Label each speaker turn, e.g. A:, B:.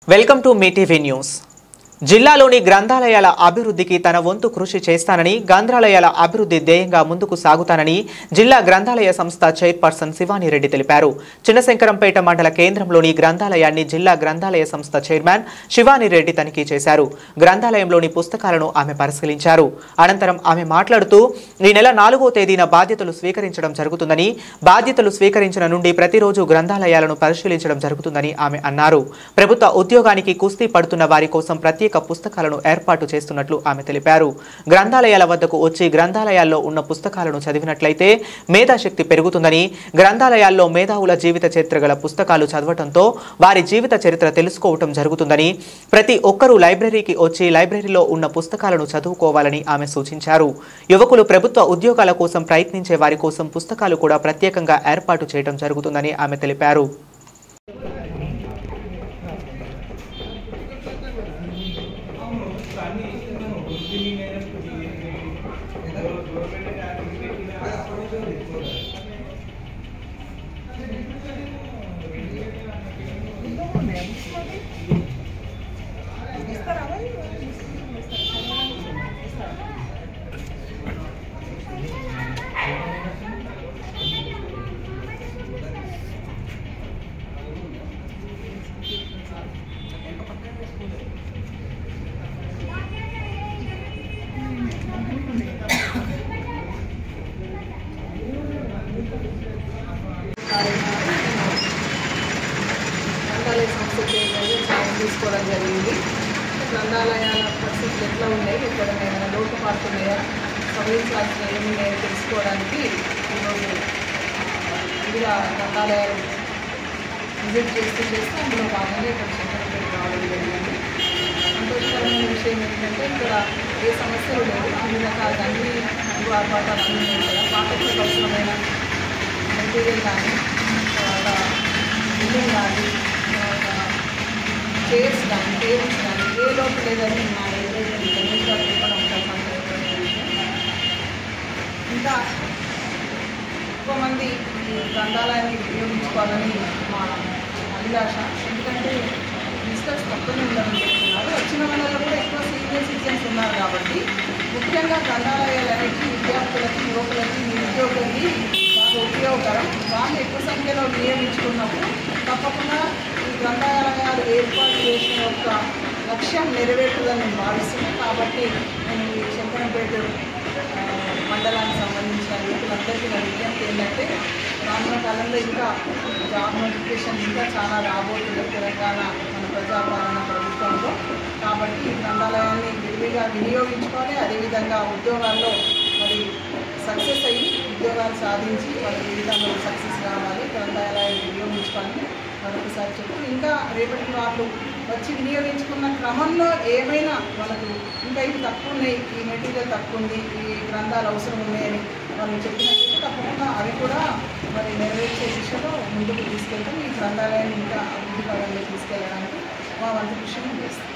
A: Welcome to Mee TV news. జిల్లాలోని గ్రంథాలయాల అభివృద్ధికి తన వంతు కృషి చేస్తానని, గ్రంథాలయాల అభివృద్ధి ధ్యేయంగా ముందుకు సాగుతానని జిల్లా గ్రంథాలయ సంస్థ చైర్పర్సన్ శివాని రెడ్డి తెలిపారు. చిన్నశంకరంపేట మండల కేంద్రంలోని గ్రంథాలయాన్ని జిల్లా గ్రంథాలయ సంస్థ చైర్మన్ శివాని రెడ్డి తనిఖీ చేశారు. గ్రంథాలయంలోని పుస్తకాలను ఆమె పరిశీలించారు. అనంతరం ఆమె మాట్లాడుతూ ఈ నెల 4వ తేదీన బాధ్యతలు స్వీకరించడం జరుగుతుందని, బాధ్యతలు స్వీకరించిన నుండి ప్రతిరోజు గ్రంథాలయాలను పరిశీలించడం జరుగుతుందని ఆమె అన్నారు. ప్రభుత్వ ఉద్యోగానికి కుస్తీ పడుతున్న వారి కోసం ప్రత్యేక పుస్తకాలను ఏర్పాటు చేస్తున్నట్లు ఆమె తెలిపారు. గ్రంథాలయాల వద్దకు వచ్చి గ్రంథాలయాల్లో ఉన్న పుస్తకాలను చదివినట్లయితే మేధాశక్తి పెరుగుతుందని, గ్రంథాలయాల్లో మేధావుల జీవిత చరిత్ర గల పుస్తకాలు చదవటంతో వారి జీవిత చరిత్ర తెలుసుకోవటం జరుగుతుందని, ప్రతి ఒక్కరూ లైబ్రరీకి వచ్చి లైబ్రరీలో ఉన్న పుస్తకాలను చదువుకోవాలని ఆమె సూచించారు. యువకులు ప్రభుత్వ ఉద్యోగాల కోసం ప్రయత్నించే వారి కోసం పుస్తకాలు కూడా ప్రత్యేకంగా ఏర్పాటు చేయడం జరుగుతుందని ఆమె తెలిపారు.
B: గ్రంథాలయ సంస్థ సాయం తీసుకోవడం జరిగింది. గ్రంథాలయాల పరిస్థితులు ఎట్లా ఉన్నాయి, ఇక్కడ ఏమైనా లోటుపాటున్నాయా, సవరించాల్సిన ఏమున్నాయో తెలుసుకోవడానికి ఈరోజు వివిధ గ్రంథాలయాలు విజిట్ చేస్తూ అందులో భాగంగా ఇక్కడ శంకరంపేట రావడం జరిగింది. సంతోషకరమైన విషయం ఏంటంటే ఇక్కడ ఏ సమస్యలు లేవు, అన్ని రకాల అన్ని ఆర్భాటాలు అన్నీ కూడా పాఠకులకు అవసరమైన మెటీరియల్ కానీ, తర్వాత బిల్డింగ్ కానీ, చైర్స్ కానీ, టేబుల్స్ కానీ ఏ లోటు లేదని నా గణేష్గా చెప్పడం ఇంకా ఎక్కువ మంది ఈ గ్రంథాలయాన్ని వినియోగించుకోవాలని మా అభిలాష. ఎందుకంటే విజిటర్స్ తక్కువనే ఉందని చెప్తున్నారు. వచ్చిన వాళ్ళలో కూడా ఎక్కువ సీనియర్ సిటిజన్స్ ఉన్నారు కాబట్టి ముఖ్యంగా గ్రంథాలయాలు అనేవి విద్యార్థులకి, యువకులకి, నిరుద్యోగులకి బాగా ఉపయోగకరం. వాళ్ళు ఎక్కువ సంఖ్యలో వినియోగించుకున్నప్పుడు తప్పకుండా ఈ గ్రంథాలయాలు ఏర్పాటు చేసిన యొక్క లక్ష్యం నెరవేరుతుందని నేను భావిస్తున్నాను. కాబట్టి నేను ఈ శంకరంపేట మండలానికి సంబంధించిన యువకులందరికీ నా విజ్ఞప్తి ఏంటంటే రానున్న కాలంలో ఇంకా జాబ్ నోటిఫికేషన్ ఇంకా చాలా రాబోతుంది తెలంగాణ మన ప్రజాపాలన ప్రభుత్వంలో. కాబట్టి ఈ గ్రంథాలయాన్ని విరివిగా వినియోగించుకోవాలి. అదేవిధంగా ఉద్యోగాల్లో మరి సక్సెస్ అయ్యి ఉద్యోగాలు సాధించి వాళ్ళ జీవితంలో సక్సెస్ కావాలి. గ్రంథాలయాన్ని వినియోగించుకోవాలని మరొకసారి చెప్తూ ఇంకా రేపటి వాళ్ళు వచ్చి వినియోగించుకున్న క్రమంలో ఏమైనా వాళ్ళకు ఇంకా ఇవి తక్కువ ఉన్నాయి, ఈ మెటీరియల్ తక్కువ ఉంది, ఈ గ్రంథాలు అవసరం ఉన్నాయని వాళ్ళు చెప్పినట్టు తప్పకుండా అవి కూడా మరి నెరవేర్చే దిశలో ముందుకు తీసుకెళ్తాం. ఈ గ్రంథాలయాన్ని ఇంకా అభివృద్ధి పదంలో తీసుకెళ్ళడానికి మా వంతు కృషి చేస్తాం.